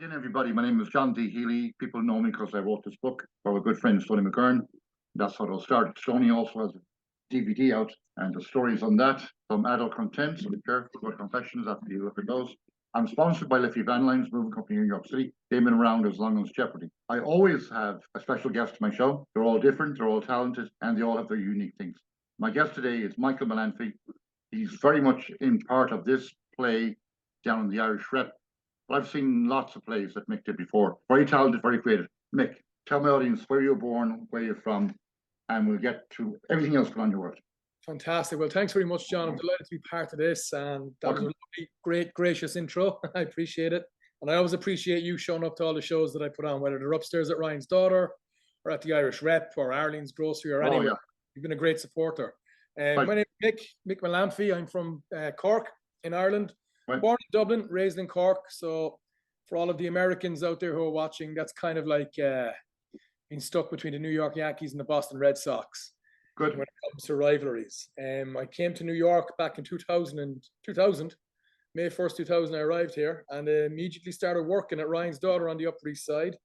again, everybody. My name is John D. Healy. People know me because I wrote this book for a good friend, Tony McGurn. That's how it all started. Tony also has a DVD out, and the stories on that, some adult content, some careful good confessions after you look at those. I'm sponsored by Liffey Van Lines Moving Company in New York City. They've been around as long as Jeopardy. I always have a special guest to my show. They're all different, they're all talented, and they all have their unique things. My guest today is Michael Mellamphy. He's very much in part of this play down in the Irish Rep. I've seen lots of plays that Mick did before. Very talented, very creative. Mick, tell my audience where you're born, where you're from, and we'll get to everything else going on your world. Fantastic. Well, thanks very much, John. I'm delighted to be part of this. And that was a lovely, great, gracious intro. I appreciate it. And I always appreciate you showing up to all the shows that I put on, whether they're upstairs at Ryan's Daughter or at the Irish Rep or Arlene's Grocery or anywhere. Yeah. You've been a great supporter. My name is Mick Mellamphy. I'm from Cork in Ireland. Right. Born in Dublin, raised in Cork. So for all of the Americans out there who are watching, that's kind of like being stuck between the New York Yankees and the Boston Red Sox. Good. When it comes to rivalries. I came to New York back in 2000, May 1st, 2000, I arrived here and immediately started working at Ryan's Daughter on the Upper East Side.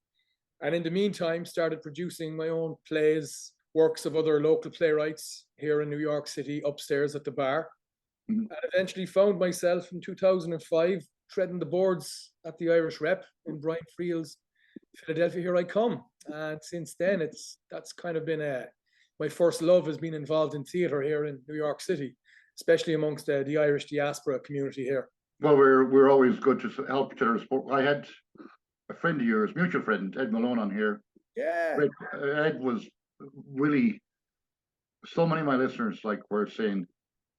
And in the meantime, started producing my own plays, works of other local playwrights here in New York City, upstairs at the bar. Mm-hmm. And eventually found myself in 2005 treading the boards at the Irish Rep in Brian Friel's Philadelphia Here I Come. And since then, that's kind of been my first love has been involved in theatre here in New York City, especially amongst the Irish diaspora community here. Well, we're always good to help each other. I had a friend of yours, mutual friend, Ed Malone, on here. Yeah. Ed was really, so many of my listeners were saying,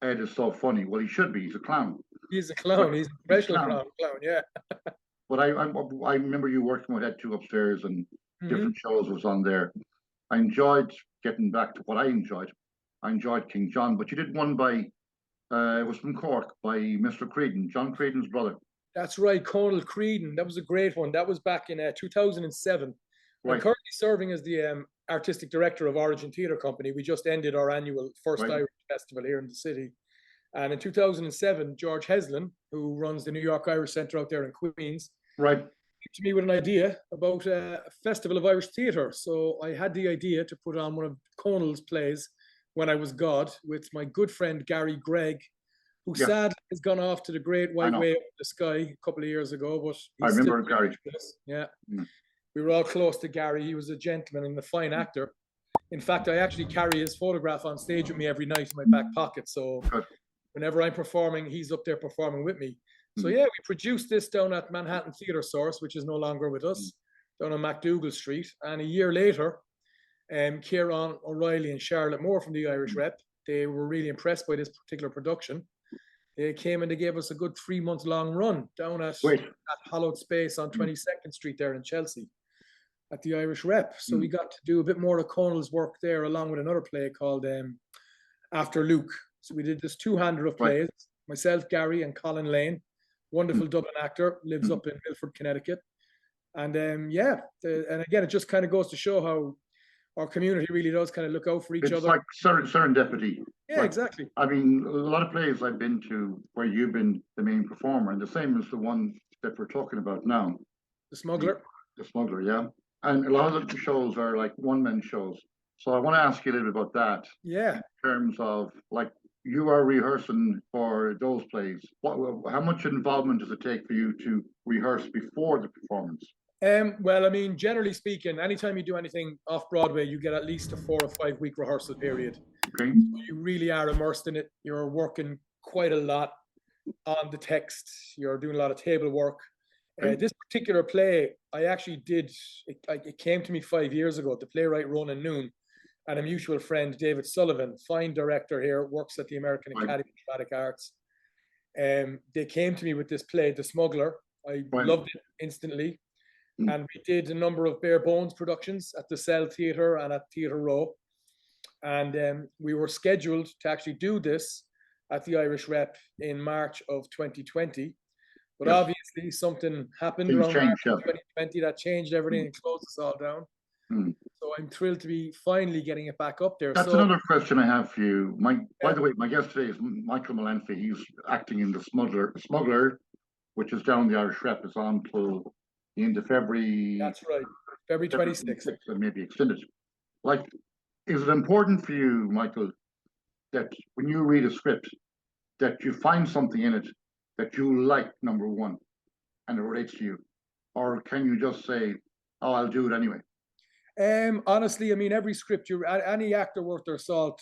Ed is so funny. Well, he should be. He's a clown. He's a clown. He's a professional clown, yeah. But I remember you working with Ed too upstairs and different shows was on there. I enjoyed getting back to what I enjoyed. I enjoyed King John, but you did one by, it was from Cork, by Mr. Creedon, John Creedon's brother. That's right, Conal Creedon. That was a great one. That was back in 2007. Right. I'm currently serving as the artistic director of Origin Theatre Company. We just ended our annual first Irish festival here in the city. And in 2007, George Heslin, who runs the New York Irish Centre out there in Queens, came to me with an idea about a festival of Irish theatre. So I had the idea to put on one of Conal's plays, When I Was God, with my good friend Gary Gregg, who sadly has gone off to the great white way up the sky a couple of years ago. But I remember Gary. Yeah. We were all close to Gary. He was a gentleman and a fine actor. In fact, I actually carry his photograph on stage with me every night in my back pocket. So whenever I'm performing, he's up there performing with me. So yeah, we produced this down at Manhattan Theatre Source, which is no longer with us, down on MacDougall Street. And a year later, Kieran O'Reilly and Charlotte Moore from the Irish Rep, they were really impressed by this particular production. They came and they gave us a good 3-month-long run down at Hallowed Space on 22nd Street there in Chelsea at the Irish Rep. So we got to do a bit more of Conal's work there along with another play called After Luke. So we did this two-hander of plays, myself, Gary, and Colin Lane. Wonderful Dublin actor, lives up in Milford, Connecticut. And and again, it just kind of goes to show how our community really does kind of look out for each other. It's like serendipity. Yeah, exactly. I mean, a lot of plays I've been to where you've been the main performer, and the same as the one that we're talking about now. The Smuggler. The Smuggler, yeah. And a lot of the shows are like one-man shows. So I want to ask you a little bit about that. Yeah. In terms of, like, you are rehearsing for those plays. How much involvement does it take for you to rehearse before the performance? Well, I mean, generally speaking, anytime you do anything off Broadway, you get at least a 4 or 5 week rehearsal period. Okay. So you really are immersed in it. You're working quite a lot on the text. You're doing a lot of table work. This particular play, I actually did, it came to me 5 years ago. The playwright Ronan Noon and a mutual friend, David Sullivan, fine director here, works at the American Academy of Dramatic Arts. They came to me with this play, The Smuggler. I loved it instantly. And we did a number of bare bones productions at the Cell Theatre and at Theatre Row. And we were scheduled to actually do this at the Irish Rep in March of 2020. But obviously something happened around March 2020 that changed everything and closed us all down. So I'm thrilled to be finally getting it back up there. That's another question I have for you. By the way, my guest today is Michael Mellamphy. He's acting in The Smuggler, which is down the Irish Rep. It's on till into February. That's right. February 26th. And maybe extended. Like, is it important for you, Michael, that when you read a script, that you find something in it that you like, number one, and it relates to you? Or can you just say, oh, I'll do it anyway? Honestly, I mean, every script, any actor worth their salt,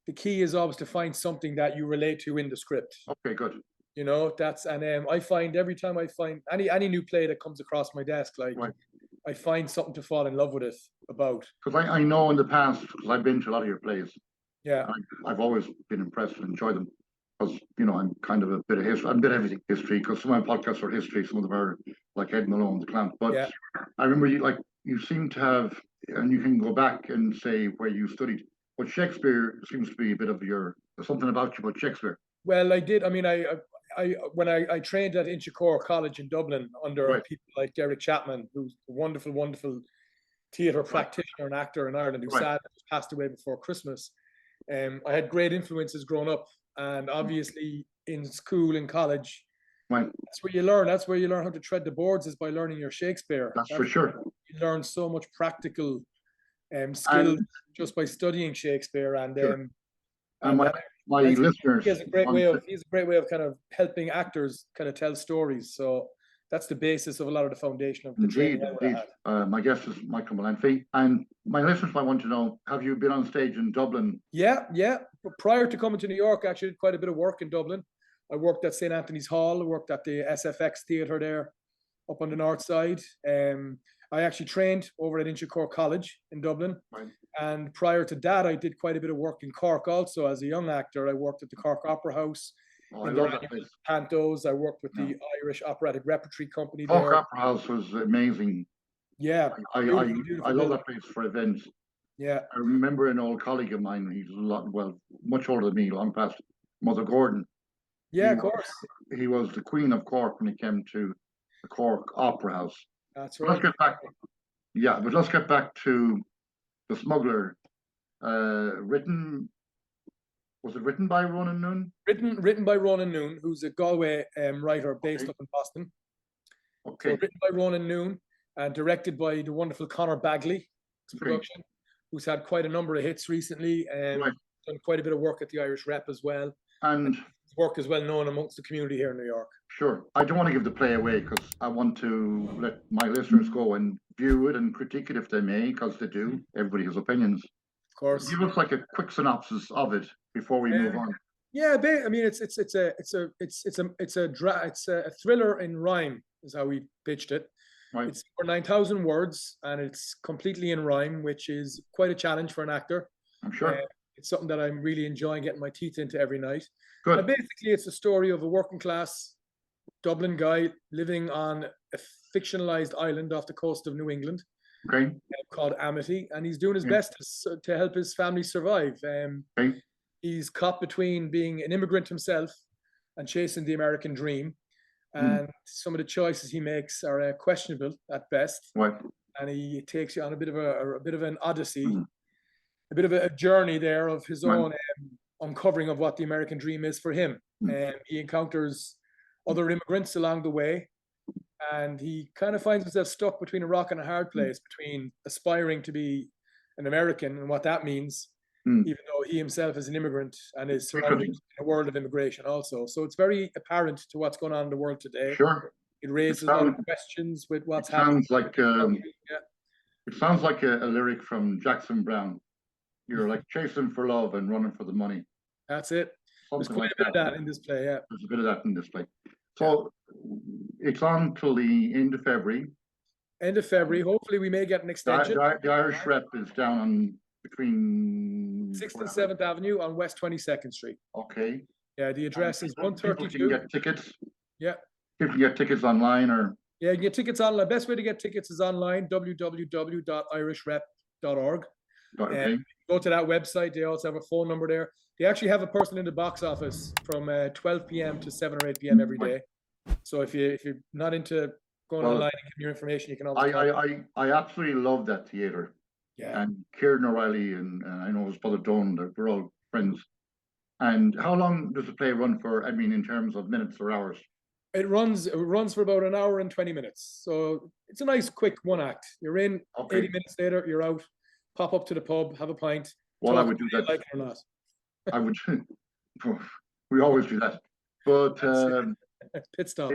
the key is always to find something that you relate to in the script. Okay, good. You know, I find every time I find any new play that comes across my desk, like right. I find something to fall in love with it about. Because I know in the past, because I've been to a lot of your plays, yeah, I've always been impressed and enjoyed them. Because, you know, I'm kind of a bit of history, I'm a bit of everything history, because some of my podcasts are history, some of them are like Ed Malone, the clown. But I remember you seem to have, and you can go back and say where you studied, but Shakespeare seems to be a bit of there's something about you about Shakespeare. Well, I did. I mean, when I trained at Inchicore College in Dublin under people like Derek Chapman, who's a wonderful, wonderful theatre practitioner and actor in Ireland, who sadly passed away before Christmas. I had great influences growing up, and obviously in school and college, that's where you learn. That's where you learn how to tread the boards, is by learning your Shakespeare. That's for sure. You learn so much practical skill just by studying Shakespeare, and my listeners. He's a great way of kind of helping actors kind of tell stories. So that's the basis of a lot of the foundation of the training. Indeed. My guest is Michael Mellamphy, and my listeners might want to know: have you been on stage in Dublin? Yeah. Prior to coming to New York, I actually did quite a bit of work in Dublin. I worked at St. Anthony's Hall. I worked at the SFX Theatre there, up on the north side. I actually trained over at Inchicore College in Dublin. And prior to that, I did quite a bit of work in Cork also. As a young actor, I worked at the Cork Opera House. I love that place. Pantos. I worked with the Irish Operatic Repertory Company Cork there. Opera House was amazing. Yeah. I love that place for events. Yeah. I remember an old colleague of mine, he's much older than me, long past, Mother Gordon. Yeah, of course. He was the Queen of Cork when he came to the Cork Opera House. That's right. But let's get back to The Smuggler. Was it written by Ronan Noon? Written by Ronan Noon, who's a Galway writer based up in Boston. Okay. So written by Ronan Noon and directed by the wonderful Conor Bagley production, who's had quite a number of hits recently and done quite a bit of work at the Irish Rep as well. And his work is well known amongst the community here in New York. Sure. I don't want to give the play away because I want to let my listeners go and view it and critique it if they may, because they do. Everybody has opinions. Of course. Give us like a quick synopsis of it before we move on. Yeah, I mean it's a thriller in rhyme is how we pitched it. Right. It's for 9,000 words and it's completely in rhyme, which is quite a challenge for an actor. I'm sure. It's something that I'm really enjoying getting my teeth into every night. Good. And basically, it's a story of a working class Dublin guy living on a fictionalized island off the coast of New England. Okay. Called Amity, and he's doing his best to help his family survive. He's caught between being an immigrant himself and chasing the American dream, and some of the choices he makes are questionable at best. Right. And he takes you on a bit of an odyssey, a bit of a journey there of his own uncovering of what the American dream is for him. He encounters other immigrants along the way, and he kind of finds himself stuck between a rock and a hard place, between aspiring to be an American and what that means, even though he himself is an immigrant and is surrounded in a world of immigration also. So it's very apparent to what's going on in the world today. Sure. It raises a lot of questions with what's happening. It sounds like a lyric from Jackson Browne. You're like chasing for love and running for the money. That's it. There's quite a bit of that in this play, yeah. There's a bit of that in this play. So it's on till the end of February. End of February. Hopefully we may get an extension. The Irish Rep is down on between 6th and 7th Avenue on West 22nd Street. Okay. Yeah, the address is 132. People can get tickets. Yeah. People can get tickets online or... Yeah, you can get tickets online. Best way to get tickets is online, www.irishrep.org. Okay. Go to that website. They also have a phone number there. They actually have a person in the box office from 12 p.m. to 7 or 8 p.m. every day. So if you're not into going online and giving your information, you can always I absolutely love that theatre. Yeah. And Kieran O'Reilly and I know his brother Don, they're all friends. And how long does the play run for, I mean, in terms of minutes or hours? It runs for about an hour and 20 minutes. So it's a nice, quick one act. You're in, 80 minutes later, you're out, pop up to the pub, have a pint. Well, I would do that. Like it or not. I would. We always do that. But pit stop.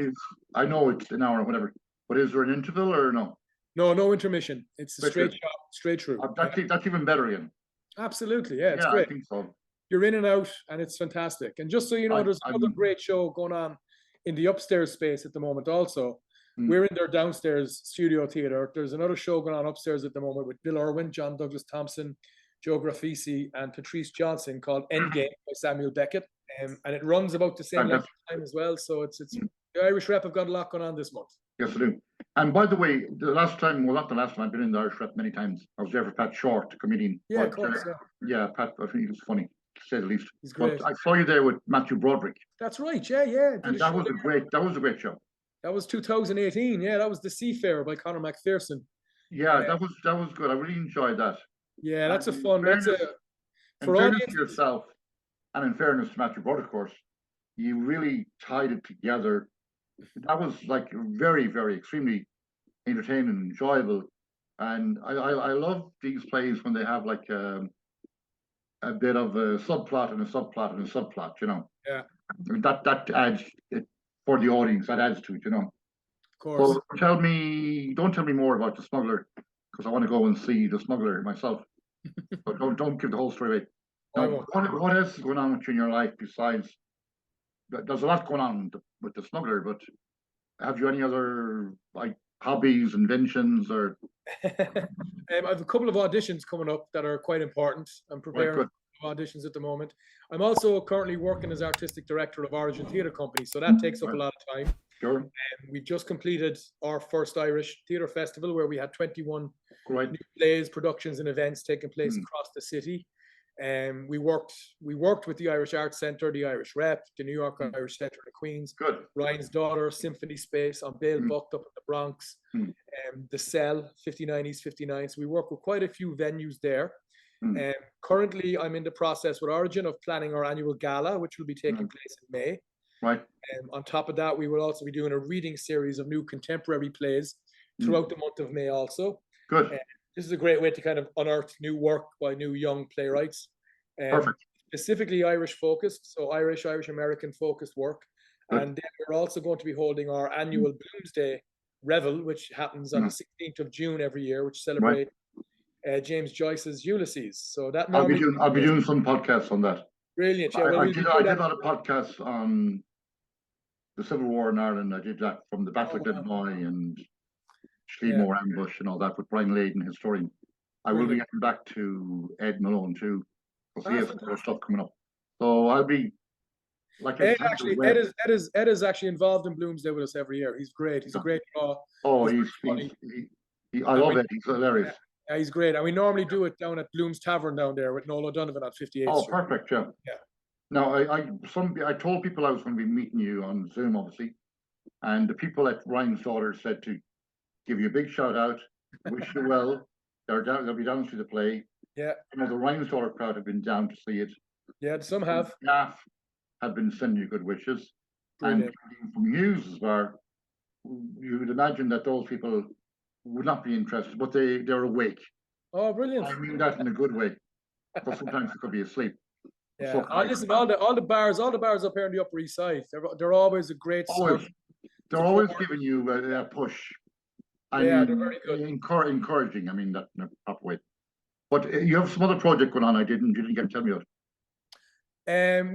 I know it's an hour or whatever, but is there an interval or no? No intermission. It's a straight shot, straight through. That's even better again. Absolutely, yeah, it's great. I think so. You're in and out, and it's fantastic. And just so you know, there's another great show going on in the upstairs space at the moment also. We're in their downstairs studio theatre. There's another show going on upstairs at the moment with Bill Irwin, John Douglas Thompson, Joe Grafisi, and Patrice Johnson, called Endgame by Samuel Beckett. And it runs about the same length of time as well. So it's the Irish Rep have got a lot going on this month. Yes, I do. And by the way, the last time, well, not the last time, I've been in the Irish Rep many times. I was there for Pat Short, the comedian. Yeah, of course. Yeah, Pat, I think he was funny, to say the least. He's great. But I saw you there with Matthew Broderick. That's right. Yeah. And that was a great show. That was 2018. Yeah, that was The Seafarer by Conor McPherson. Yeah, that was good. I really enjoyed that. Yeah, that's a fun. In fairness to yourself, and in fairness to Matthew Broderick, of course, you really tied it together. That was like very, very extremely entertaining and enjoyable. And I love these plays when they have like a bit of a subplot and a subplot and a subplot, you know. Yeah. I mean, that adds it for the audience. That adds to it, you know. Of course. So don't tell me more about The Smuggler, because I want to go and see The Smuggler myself. But don't give the whole story away. Now, what else is going on with you in your life besides? There's a lot going on with The Smuggler, but have you any other like hobbies, inventions, or? I have a couple of auditions coming up that are quite important. I'm preparing auditions at the moment. I'm also currently working as artistic director of Origin Theatre Company, so that takes up a lot of time. Sure. We just completed our first Irish Theatre Festival, where we had 21 new plays, productions, and events taking place across the city. We worked with the Irish Arts Centre, the Irish Rep, the New York Irish Theatre in Queens, Ryan's Daughter, Symphony Space, on Bale Bucked up in the Bronx, the Cell, 59 East 59. So we work with quite a few venues there. Currently, I'm in the process with Origin of planning our annual gala, which will be taking place in May. Right. On top of that, we will also be doing a reading series of new contemporary plays throughout the month of May also. Good. This is a great way to kind of unearth new work by new young playwrights. Perfect. Specifically Irish focused, so Irish American focused work. Good. And then we're also going to be holding our annual Bloomsday Revel, which happens on the 16th of June every year, which celebrates James Joyce's Ulysses. So that I'll be doing some podcasts on that. Brilliant. Yeah, I did a lot of podcasts on the Civil War in Ireland. I did that from the Battle of Glenmoy and Schleemore Ambush and all that with Brian Layden, historian. I will be getting back to Ed Malone too, because he has some stuff coming up. So I'll be like Ed is actually involved in Bloomsday with us every year. He's great. He's a great draw. Oh, I love it. He's hilarious. Yeah, he's great. And we normally do it down at Bloom's Tavern down there with Noel O'Donovan on 58th Street. Oh, perfect, yeah. Now, I told people I was going to be meeting you on Zoom, obviously, and the people at Ryan's Daughter said to give you a big shout out, wish you well. They'll be down to the play. Yeah. You know, the Ryan's Daughter crowd have been down to see it. Yeah, some have. Staff have been sending you good wishes. Brilliant. And from news as well, you would imagine that those people would not be interested, but they're awake. Oh, brilliant. I mean that in a good way. But sometimes they could be asleep. Yeah. So listen, all the bars up here on the Upper East Side, they're always a great they're always giving you a push. They're very good. Encouraging, I mean that in a proper way. But you have some other project going on you didn't get to tell me about.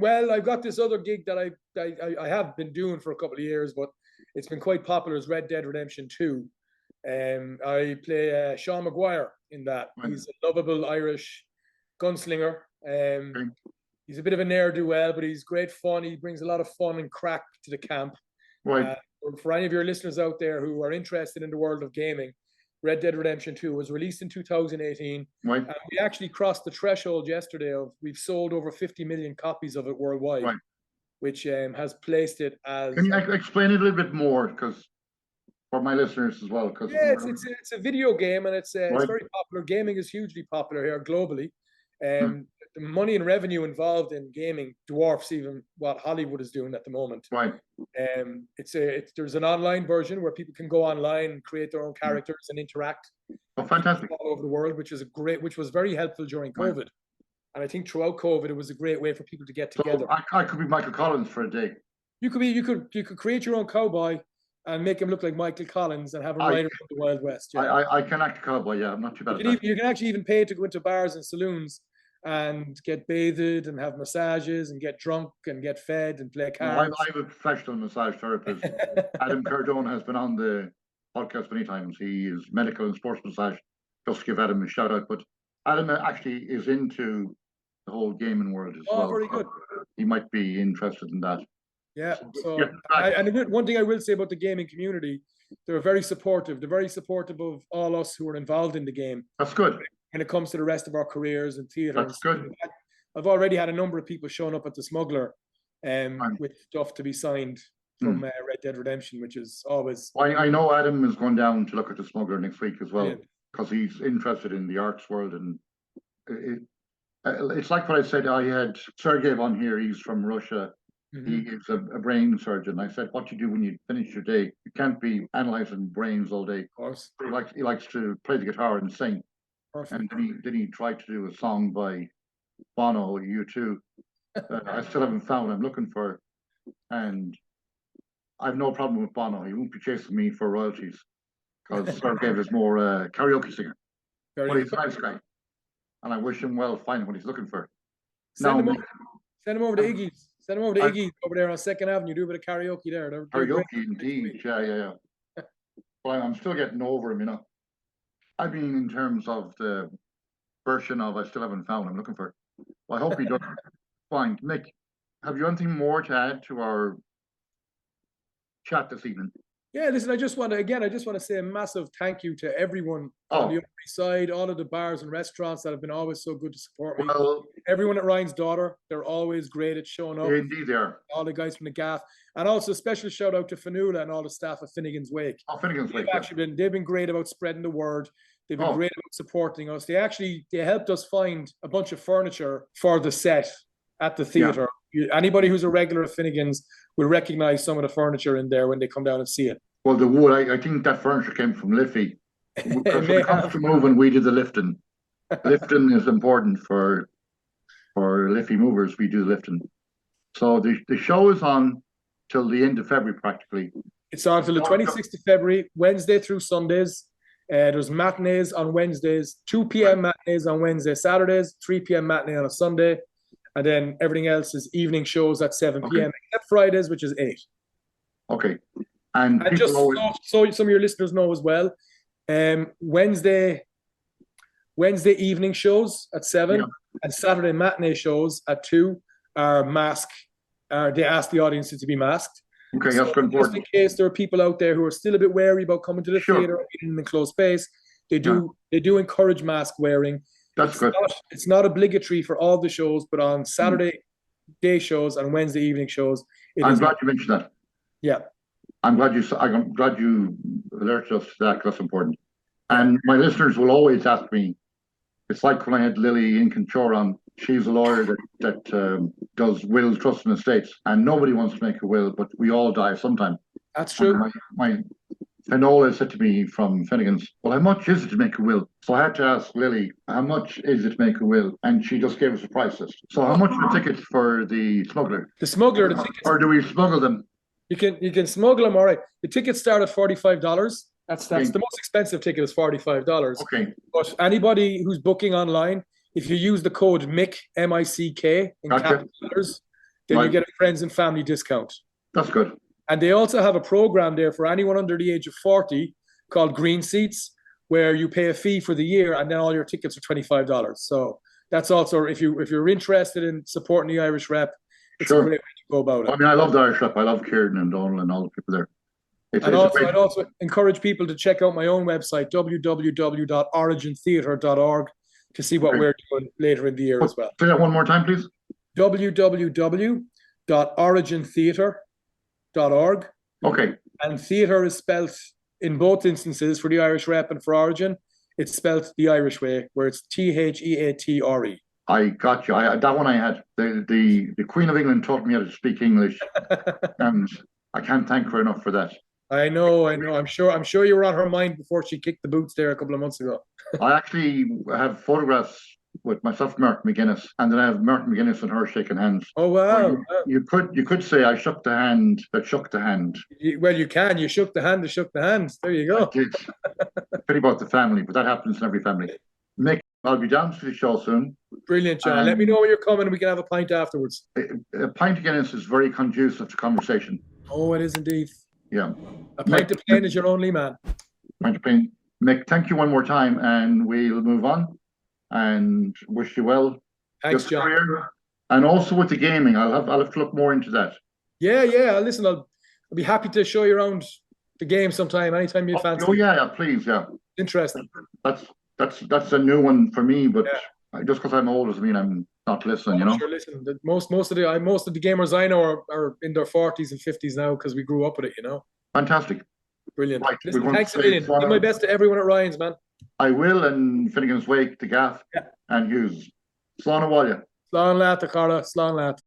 Well, I've got this other gig that I have been doing for a couple of years, but it's been quite popular, as Red Dead Redemption 2. I play Sean Maguire in that. Right. He's a lovable Irish gunslinger. He's a bit of a ne'er-do-well, but he's great fun. He brings a lot of fun and crack to the camp. Right. For any of your listeners out there who are interested in the world of gaming, Red Dead Redemption 2 was released in 2018. Right. And we actually crossed the threshold yesterday of we've sold over 50 million copies of it worldwide, right, which has placed it as... Can you explain it a little bit more, because for my listeners as well? Cause it's a video game, and it's very popular. Gaming is hugely popular here globally. money and revenue involved in gaming dwarfs even what Hollywood is doing at the moment. Right. There's an online version where people can go online and create their own characters and interact. Oh, fantastic. All over the world, which was very helpful during COVID. Right. And I think throughout COVID, it was a great way for people to get together. So I could be Michael Collins for a day. You could create your own cowboy and make him look like Michael Collins and have him ride around the Wild West. Yeah. I can act a cowboy, yeah. I'm not too bad at that. You can actually even pay to go into bars and saloons and get bathed and have massages and get drunk and get fed and play cards. I'm a professional massage therapist. Adam Cardone has been on the podcast many times. He is medical and sports massage. Just to give Adam a shout out. But Adam actually is into the whole gaming world as well. Oh, very good. He might be interested in that. Yeah. So, and one thing I will say about the gaming community, they're very supportive. They're very supportive of all us who are involved in the game. That's good. When it comes to the rest of our careers in theatre. That's good. I've already had a number of people showing up at the Smuggler with stuff to be signed from Red Dead Redemption, which is always... I know Adam is going down to look at the Smuggler next week as well, because he's interested in the arts world. And it's like what I said, I had Sergey on here, he's from Russia. He is a brain surgeon. I said, what you do when you finish your day, you can't be analysing brains all day. Of course. He likes to play the guitar and sing. Perfect. And then he tried to do a song by Bono, U2. I still haven't found. I'm looking for, and I've no problem with Bono. He won't be chasing me for royalties because Sergey is more a karaoke singer. But he's a nice guy, and I wish him well finding what he's looking for. Send him over to Iggy's. Send him over to Iggy's over there on 2nd Avenue. Do a bit of karaoke there. Karaoke indeed. Yeah. But I'm still getting over him, you know. I mean, in terms of the version of I still haven't found I'm looking for. Well, I hope he does. Fine. Mick, have you anything more to add to our chat this evening? Yeah, listen, I just want to say a massive thank you to everyone on the Upper East Side, all of the bars and restaurants that have been always so good to support me. Well, everyone at Ryan's Daughter, they're always great at showing up. Indeed they are. All the guys from the Gaff. And also a special shout out to Fanula and all the staff of Finnegan's Wake. Oh, Finnegan's Wake. They've been great about spreading the word. They've been great about supporting us. They helped us find a bunch of furniture for the set at the theatre. Yeah. Anybody who's a regular at Finnegan's will recognise some of the furniture in there when they come down and see it. Well, the wood, I think that furniture came from Liffey. When it comes to moving, we do the lifting. Lifting is important for Liffey movers. We do the lifting. So the show is on till the end of February practically. It's on till the 26th of February, Wednesday through Sundays. There's matinees on Wednesdays, 2 p.m. matinees on Wednesday, Saturdays, 3 p.m. matinee on a Sunday, and then everything else is evening shows at 7 p.m. except Fridays, which is 8. Okay. And just so some of your listeners know as well, Wednesday evening shows at 7 and Saturday matinee shows at 2 are masked. They ask the audience to be masked. Okay, that's good. Just in case there are people out there who are still a bit wary about coming to the theatre in an enclosed space, they do encourage mask wearing. That's good. It's not obligatory for all the shows, but on Saturday day shows and Wednesday evening shows. I'm glad you mentioned that. Yeah. I'm glad you alerted us to that because that's important. And my listeners will always ask me, it's like when I had Lily Incanchor on, she's a lawyer that does wills, trusts and estates, and nobody wants to make a will, but we all die sometime. That's true. My Finola said to me from Finnegan's, well, how much is it to make a will? So I had to ask Lily, how much is it to make a will? And she just gave us a price list. So how much are the tickets for the Smuggler? The Smuggler, the tickets. Or do we smuggle them? You can smuggle them, all right. The tickets start at $45. That's the most expensive ticket is $45. Okay. But anybody who's booking online, if you use the code MICK, M-I-C-K, in capital letters, then you get a friends and family discount. That's good. And they also have a program there for anyone under the age of 40 called Green Seats, where you pay a fee for the year and then all your tickets are $25. So that's also, if you're interested in supporting the Irish Rep, it's a great way to go about it. I mean, I love the Irish Rep. I love Kieran and Donald and all the people there. I'd also encourage people to check out my own website, www.origintheatre.org, to see what we're doing later in the year as well. Say that one more time, please. www.origintheatre.org. Okay. And theatre is spelt in both instances for the Irish Rep and for Origin. It's spelt the Irish way, where it's Theatre. I got you. That one I had. The Queen of England taught me how to speak English, and I can't thank her enough for that. I know. I'm sure you were on her mind before she kicked the boots there a couple of months ago. I actually have photographs with myself, Mark McGuinness, and then I have Mark McGuinness and her shaking hands. Oh wow! You could say I shook the hand that shook the hand. Well, you can. You shook the hand that shook the hands. There you go. I did. Pity about the family, but that happens in every family. Mick, I'll be down to the show soon. Brilliant, John. Let me know when you're coming and we can have a pint afterwards. A pint of Guinness is very conducive to conversation. Oh, it is indeed. Yeah. A pint of plain is your only man. Pint of plain. Mick, thank you one more time, and we'll move on and wish you well. Thanks, John. Career. And also with the gaming, I'll have to look more into that. Yeah. Listen, I'll be happy to show you around the game sometime, anytime you fancy. Oh yeah, please, yeah. Interesting. That's a new one for me, but just because I'm old doesn't mean I'm not listening. Sure, listen. Most of the gamers I know are in their 40s and 50s now because we grew up with it. Fantastic. Brilliant. Right, listen, thanks a million. Give my best to everyone at Ryan's, man. I will, and Finnegan's Wake, the Gaff, and Hughes. Slán Abhaile. Slán leat, Carla. Slán leat.